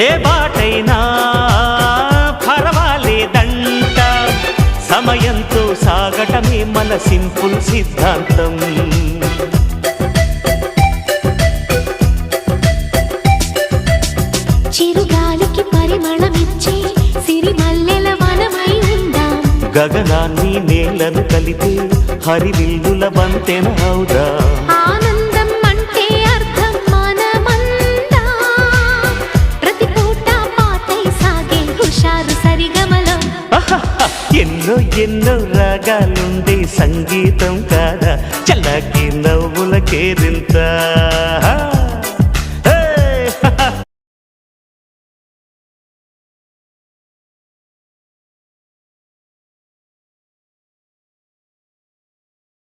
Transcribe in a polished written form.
ఏ బాటైనా పర్వాలేదంట, సమయంతో సాగటమే మన సింపుల్ సిద్ధాంతం. చిరుగాలికి పరిమళమిచ్చే సిరిమల్లెల వనమై ఉందాం, గగనాన్ని నేలను కలిపే హరివిల్లుల వంతెన అవుదాం. ఆనందం అంటే అర్థం మనమందా, ప్రతి పూట పాటై సాగే హుషారు సరిగమలో. ఎన్నో ఎన్నో రాగాలుండే సంగీతం కాదా, చల్లకి నవ్వుల కేరింత.